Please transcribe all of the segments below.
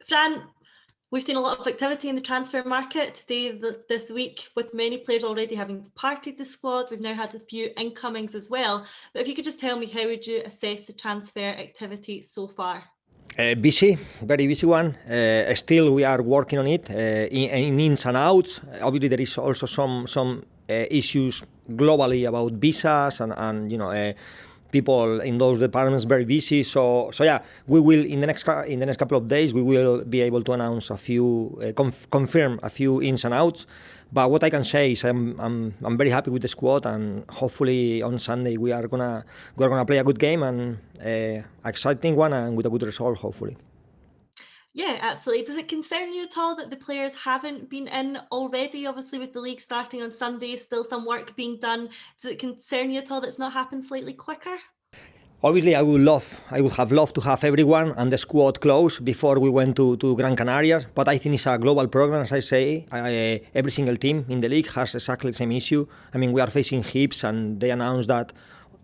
Fran, we've seen a lot of activity in the transfer market today, this week, with many players already having departed the squad. We've now had a few incomings as well. But if you could just tell me, how would you assess the transfer activity so far? Busy, very busy one. Still, we are working on it in ins and outs. Obviously, there is also some issues globally about visas and people in those departments very busy. So yeah, we will in the next couple of days we will be able to announce a few, confirm a few ins and outs. But what I can say is I'm very happy with the squad, and hopefully on Sunday we are gonna play a good game and exciting one, and with a good result hopefully. Yeah, absolutely. Does it concern you at all that the players haven't been in already? Obviously, with the league starting on Sunday, still some work being done. Does it concern you at all that it's not happened slightly quicker? Obviously, I would have loved to have everyone and the squad close before we went to Gran Canaria. But I think it's a global program, as I say. Every single team in the league has exactly the same issue. I mean, we are facing Hibs, and they announced that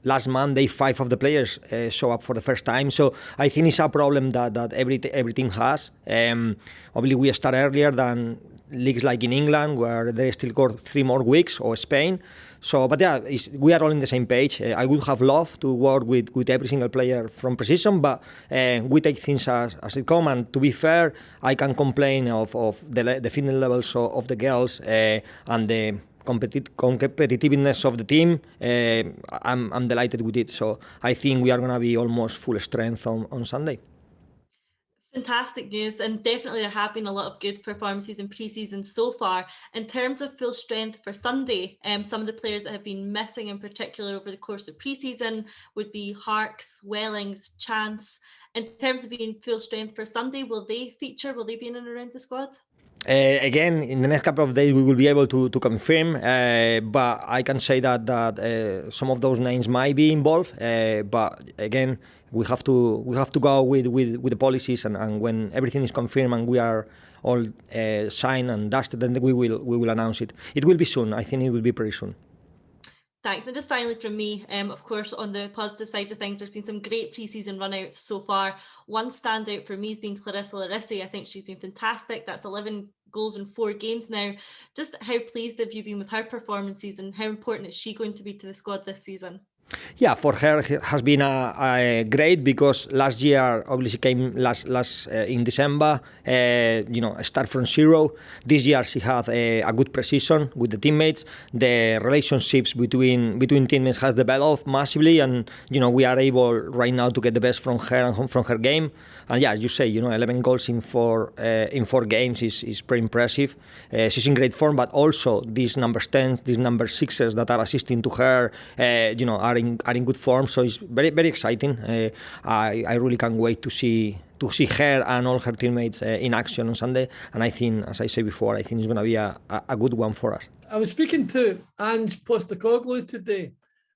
last Monday 5 of the players show up for the first time. So I think it's a problem that every team has. Obviously, we start earlier than leagues like in England, where they still got 3 more weeks, or Spain. So, but yeah, we are all on the same page. I would have loved to work with every single player from pre-season, but we take things as it come. And to be fair, I can complain of the fitness levels of the girls and the competitiveness of the team. I'm delighted with it. So I think we are going to be almost full strength on Sunday. Fantastic news, and definitely there have been a lot of good performances in pre-season so far. In terms of full strength for Sunday, some of the players that have been missing in particular over the course of pre-season would be Harks, Wellings, Chance. In terms of being full strength for Sunday, will they feature? Will they be in and around the squad? Again, in the next couple of days, we will be able to confirm, but I can say that some of those names might be involved. But again, we have to go with the policies, and when everything is confirmed and we are all signed and dusted, then we will announce it. It will be soon. I think it will be pretty soon. Thanks. And just finally from me, of course, on the positive side of things, there's been some great pre-season run-outs so far. One standout for me has been Larissa Larissa. I think she's been fantastic. That's 11 goals in 4 games now. Just how pleased have you been with her performances, and how important is she going to be to the squad this season? Yeah, for her it has been a great, because last year obviously came last in December. Start from zero. This year she had a good precision with the teammates. The relationships between teammates has developed massively, and we are able right now to get the best from her and from her game. And yeah, as you say, 11 goals in 4 games is pretty impressive. She's in great form, but also these number 10s, these number 6s that are assisting to her, are in good form. So it's very, very exciting. I really can't wait to see her and all her teammates in action on Sunday. And I think, as I said before, I think it's going to be a good one for us. I was speaking to Ange Postecoglou today,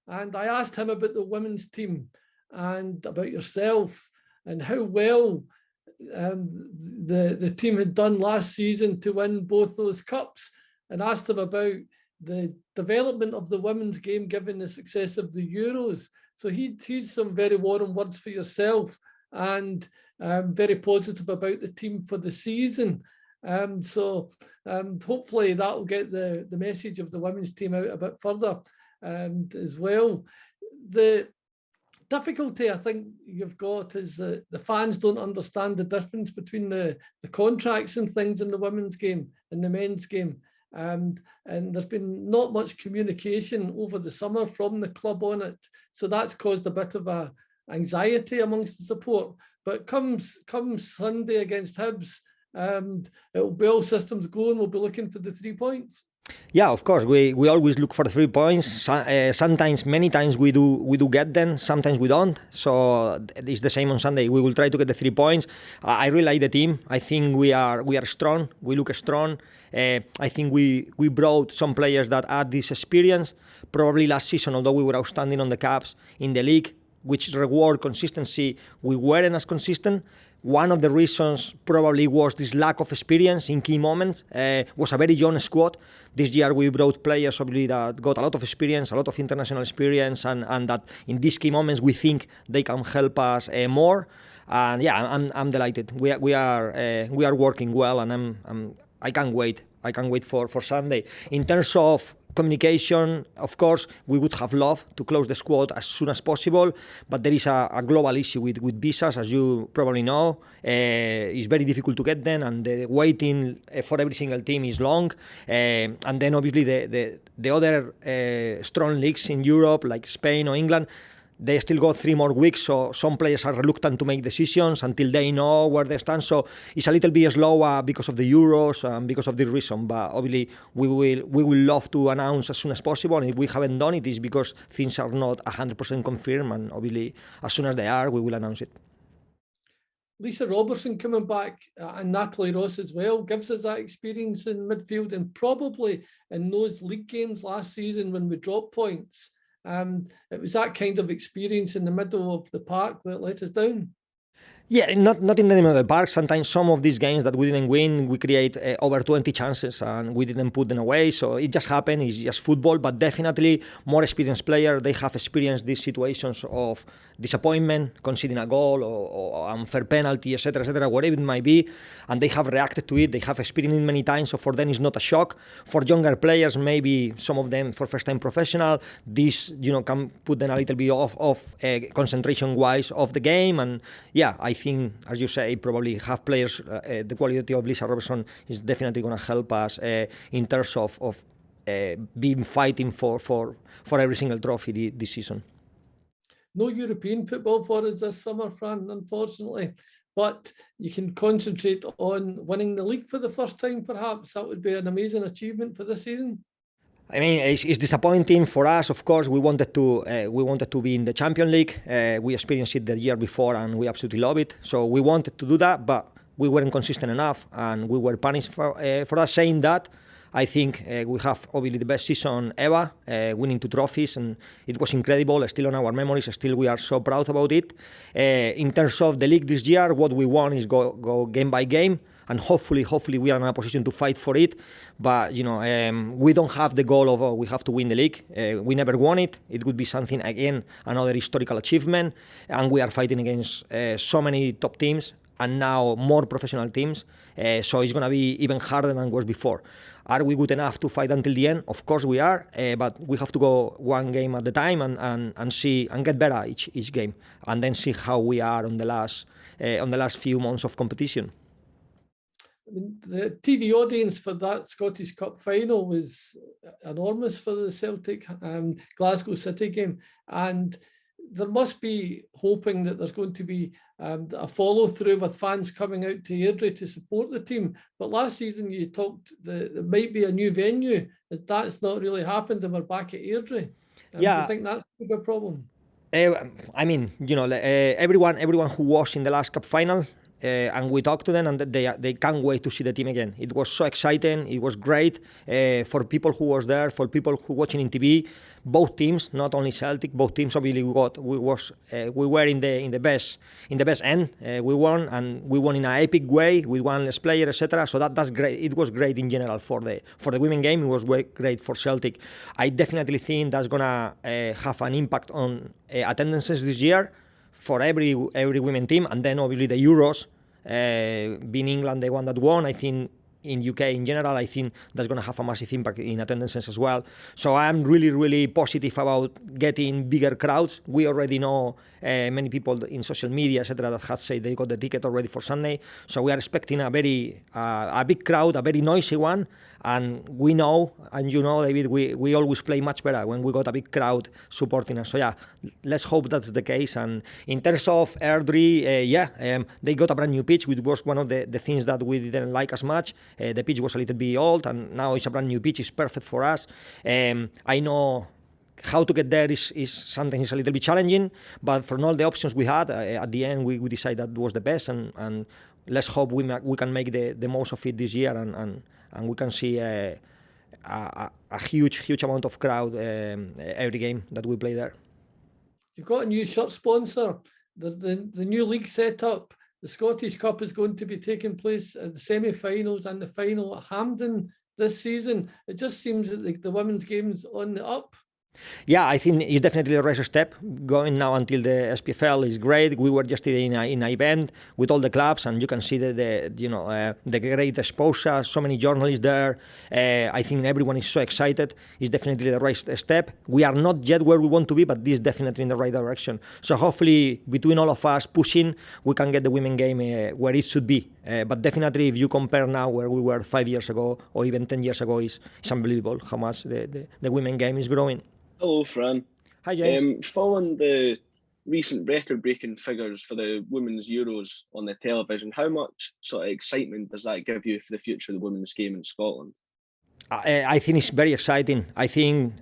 and I asked him about the women's team and about yourself and how well the team had done last season to win both those cups, and asked him about the development of the women's game given the success of the Euros. So he's some very warm words for yourself, and very positive about the team for the season. So hopefully that will get the message of the women's team out a bit further as well. The difficulty I think you've got is that the fans don't understand the difference between the contracts and things in the women's game and the men's game. And there's been not much communication over the summer from the club on it. So that's caused a bit of a anxiety amongst the support. But comes Sunday against Hibs, it'll be all systems go, and we'll be looking for the 3 points. Yeah, of course. We always look for the 3 points. Sometimes, many times we do get them. Sometimes we don't. So it's the same on Sunday. We will try to get the 3 points. I really like the team. I think we are strong. We look strong. I think we brought some players that add this experience. Probably last season, although we were outstanding on the caps in the league, which reward consistency, we weren't as consistent. One of the reasons probably was this lack of experience in key moments. Was a very young squad. This year we brought players obviously that got a lot of experience, a lot of international experience, and that in these key moments we think they can help us more. And yeah, I'm delighted. We are working well, and I can't wait. I can't wait for Sunday. In terms of communication, of course, we would have loved to close the squad as soon as possible, but there is a global issue with visas, as you probably know. It's very difficult to get them, and the waiting for every single team is long. And then obviously the other strong leagues in Europe, like Spain or England, they still got 3 more weeks, so some players are reluctant to make decisions until they know where they stand. So it's a little bit slower because of the Euros and because of this reason. But obviously, we will love to announce as soon as possible. And if we haven't done it, it's because things are not 100% confirmed. And obviously, as soon as they are, we will announce it. Lisa Robertson coming back and Natalie Ross as well gives us that experience in midfield, and probably in those league games last season when we dropped points. It was that kind of experience in the middle of the park that let us down. Yeah, not in the middle of the park. Sometimes some of these games that we didn't win, we create over 20 chances and we didn't put them away. So it just happened. It's just football. But definitely more experienced players, they have experienced these situations of disappointment, conceding a goal or unfair penalty, etc., whatever it might be. And they have reacted to it. They have experienced it many times. So for them, it's not a shock. For younger players, maybe some of them for first-time professional, this can put them a little bit off concentration-wise of the game. And yeah, I think, as you say, probably have players. The quality of Larissa Robertson is definitely going to help us in terms of being fighting for every single trophy this season. No European football for us this summer, Fran, unfortunately. But you can concentrate on winning the league for the first time, perhaps. That would be an amazing achievement for this season. I mean, it's disappointing for us. Of course, we wanted to be in the Champions League. We experienced it the year before, and we absolutely love it. So we wanted to do that, but we weren't consistent enough, and we were punished for that. Saying that, I think we have obviously the best season ever, winning 2 trophies, and it was incredible. Still on our memories. Still, we are so proud about it. In terms of the league this year, what we want is go game by game. And hopefully we are in a position to fight for it. But, we don't have the goal of, we have to win the league. We never won it. It would be something, again, another historical achievement. And we are fighting against so many top teams and now more professional teams. So it's going to be even harder than it was before. Are we good enough to fight until the end? Of course we are, but we have to go one game at a time and see and get better each game, and then see how we are on the last few months of competition. I mean, the TV audience for that Scottish Cup final was enormous for the Celtic Glasgow City game, and there must be hoping that there's going to be a follow-through with fans coming out to Airdrie to support the team. But last season you talked that there might be a new venue. That's not really happened, and we're back at Airdrie. Do you think that's a big problem? I mean, everyone who was in the last cup final, and we talked to them, and they can't wait to see the team again. It was so exciting. It was great for people who was there, for people who watching in TV. Both teams, not only Celtic, both teams obviously we were in the best end. We won, and we won in an epic way with one less player, etc. So that's great. It was great in general for the women game. It was great for Celtic. I definitely think that's gonna have an impact on attendances this year for every women team, and then obviously the Euros, being England the one that won, I think in UK in general, I think that's going to have a massive impact in attendances as well. So I'm really, really positive about getting bigger crowds. We already know many people in social media, etc., that have said they got the ticket already for Sunday. So we are expecting a big crowd, a very noisy one. And we know, and David, we always play much better when we got a big crowd supporting us. So yeah, let's hope that's the case. And in terms of Airdrie, they got a brand new pitch, which was one of the things that we didn't like as much. The pitch was a little bit old, and now it's a brand new pitch. It's perfect for us. I know how to get there is something is a little bit challenging, but from all the options we had, at the end we decided that was the best, and let's hope we can make the most of it this year, and we can see a huge amount of crowd every game that we play there. You've got a new shirt sponsor. The new league set up. The Scottish Cup is going to be taking place at the semi-finals and the final at Hampden this season. It just seems that the women's game's on the up. Yeah, I think it's definitely the right step. Going now until the SPFL is great. We were yesterday in an event with all the clubs, and you can see the great exposure. So many journalists there. I think everyone is so excited. It's definitely the right step. We are not yet where we want to be, but this is definitely in the right direction. So hopefully, between all of us pushing, we can get the women game where it should be. But definitely, if you compare now where we were 5 years ago or even 10 years ago, it's unbelievable how much the women game is growing. Hello, Fran. Hi, James. Following the recent record-breaking figures for the Women's Euros on the television, how much sort of excitement does that give you for the future of the women's game in Scotland? I think it's very exciting. I think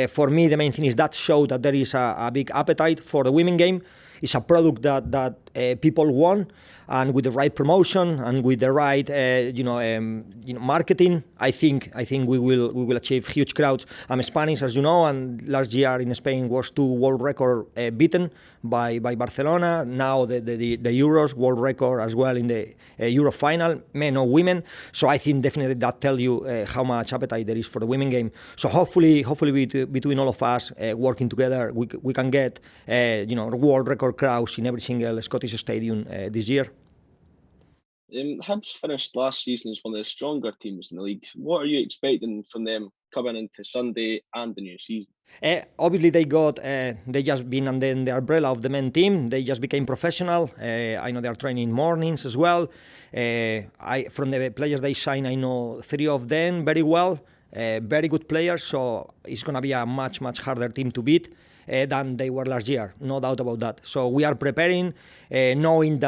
for me the main thing is that show that there is a big appetite for the women game. It's a product that people want, and with the right promotion and with the right marketing, I think we will achieve huge crowds. I'm Spanish, as you know, and last year in Spain was 2 world record beaten by Barcelona. Now the Euros world record as well in the Euro final, men or women. So I think definitely that tells you how much appetite there is for the women game. So hopefully between all of us working together, we can get world record crowds in every single Scottish stadium this year. Hibs finished last season as one of the stronger teams in the league. What are you expecting from them coming into Sunday and the new season? Obviously, they just been under the umbrella of the men team. They just became professional. I know they are training mornings as well. From the players they signed, I know 3 of them very well. Very good players. So it's going to be a much harder team to beat than they were last year. No doubt about that. So we are preparing, knowing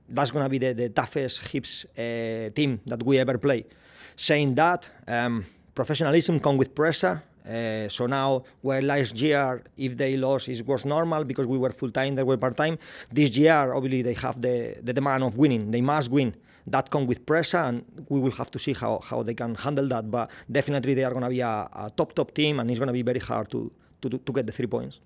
that's going to be the toughest Hibs team that we ever play. Saying that, professionalism comes with pressure. So now, where last year, if they lost, it was normal because we were full-time, they were part-time. This year, obviously, they have the demand of winning. They must win. That comes with pressure, and we will have to see how they can handle that. But definitely, they are going to be a top team, and it's going to be very hard to get the 3 points.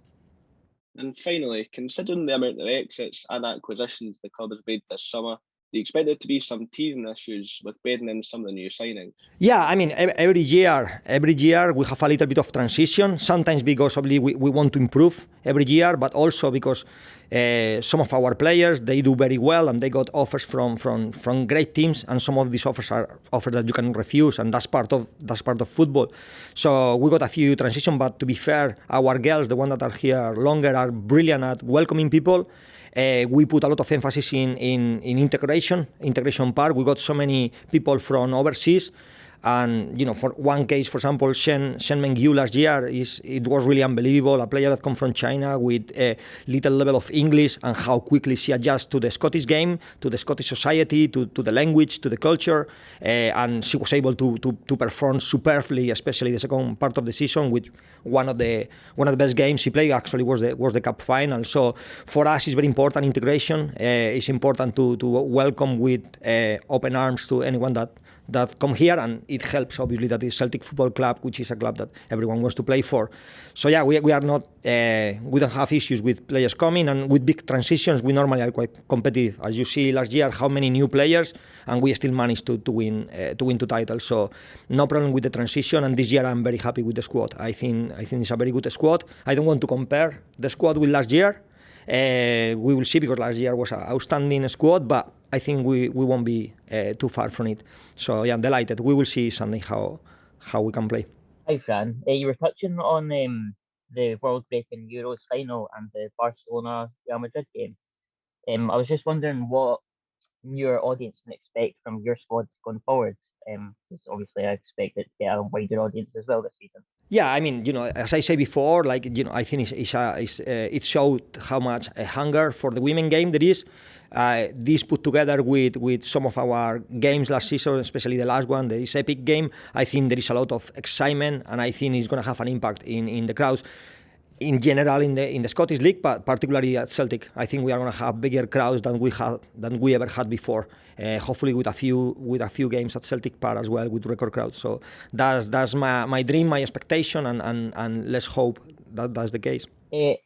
And finally, considering the amount of exits and acquisitions the club has made this summer, do you expect there to be some teething issues with bedding in some of the new signings? Yeah, I mean, every year we have a little bit of transition. Sometimes because obviously we want to improve every year, but also because some of our players, they do very well and they got offers from great teams, and some of these offers are offers that you can refuse, and that's part of football. So we got a few transition, but to be fair, our girls, the ones that are here longer, are brilliant at welcoming people. We put a lot of emphasis in integration part. We got so many people from overseas. And, for one case, for example, Shen Mengyu last year, it was really unbelievable. A player that come from China with a little level of English, and how quickly she adjusts to the Scottish game, to the Scottish society, to the language, to the culture. And she was able to perform superbly, especially the second part of the season, with one of the best games she played. Actually, was the cup final. So for us, it's very important integration. It's important to welcome with open arms to anyone that come here, and it helps obviously that the Celtic Football Club, which is a club that everyone wants to play for. So yeah, we are not we don't have issues with players coming, and with big transitions we normally are quite competitive. As you see last year, how many new players, and we still managed to win 2 titles. So no problem with the transition, and this year I'm very happy with the squad. I think it's a very good squad. I don't want to compare the squad with last year. We will see, because last year was an outstanding squad, but I think we won't be too far from it. So yeah, I'm delighted. We will see Sunday how we can play. Hi Fran, you were touching on the world-breaking Euros final and the Barcelona-Real Madrid game. I was just wondering what your audience can expect from your squad going forward. Because obviously I expect it to get a wider audience as well this season. Yeah, I mean, as I said before, I think it showed how much hunger for the women game there is. This put together with some of our games last season, especially the last one, this epic game, I think there is a lot of excitement, and I think it's going to have an impact in the crowds. In general, in the Scottish League, but particularly at Celtic, I think we are going to have bigger crowds than we ever had before. Hopefully, with a few games at Celtic Park as well, with record crowds. So that's my dream, my expectation, and let's hope that that's the case.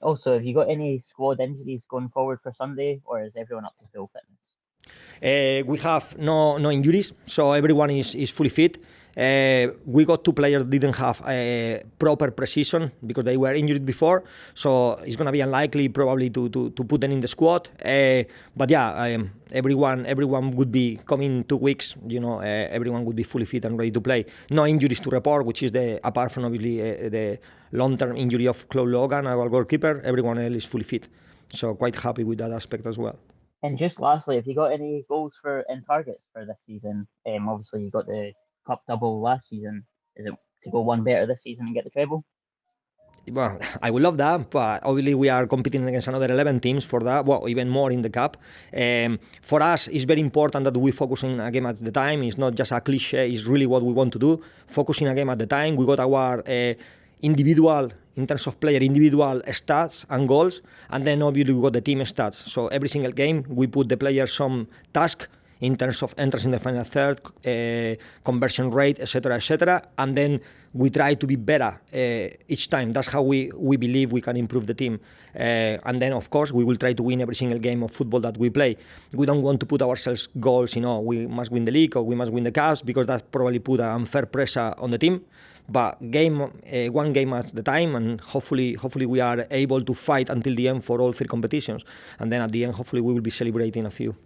Also, have you got any squad injuries going forward for Sunday, or is everyone up to full fitness? We have no injuries, so everyone is fully fit. We got 2 players that didn't have a proper precision because they were injured before, so it's going to be unlikely probably to put them in the squad. But yeah, everyone would be coming 2 weeks. Everyone would be fully fit and ready to play. No injuries to report, which is apart from obviously the long-term injury of Chloe Logan, our goalkeeper. Everyone else is fully fit, so quite happy with that aspect as well. And just lastly, have you got any goals and targets for this season? Obviously you got the cup double last season. Is it to go one better this season and get the treble? Well, I would love that, but obviously we are competing against another 11 teams for that, well, even more in the cup. For us, it's very important that we focus on a game at the time. It's not just a cliche, it's really what we want to do. Focusing a game at the time. We got our individual, in terms of player, individual stats and goals, and then obviously we got the team stats. So every single game, we put the players some task in terms of enters in the final third, conversion rate, etc., and then we try to be better each time. That's how we believe we can improve the team. And then, of course, we will try to win every single game of football that we play. We don't want to put ourselves goals, we must win the league or we must win the cups, because that's probably put an unfair pressure on the team. But one game at the time, and hopefully we are able to fight until the end for all 3 competitions. And then at the end, hopefully we will be celebrating a few.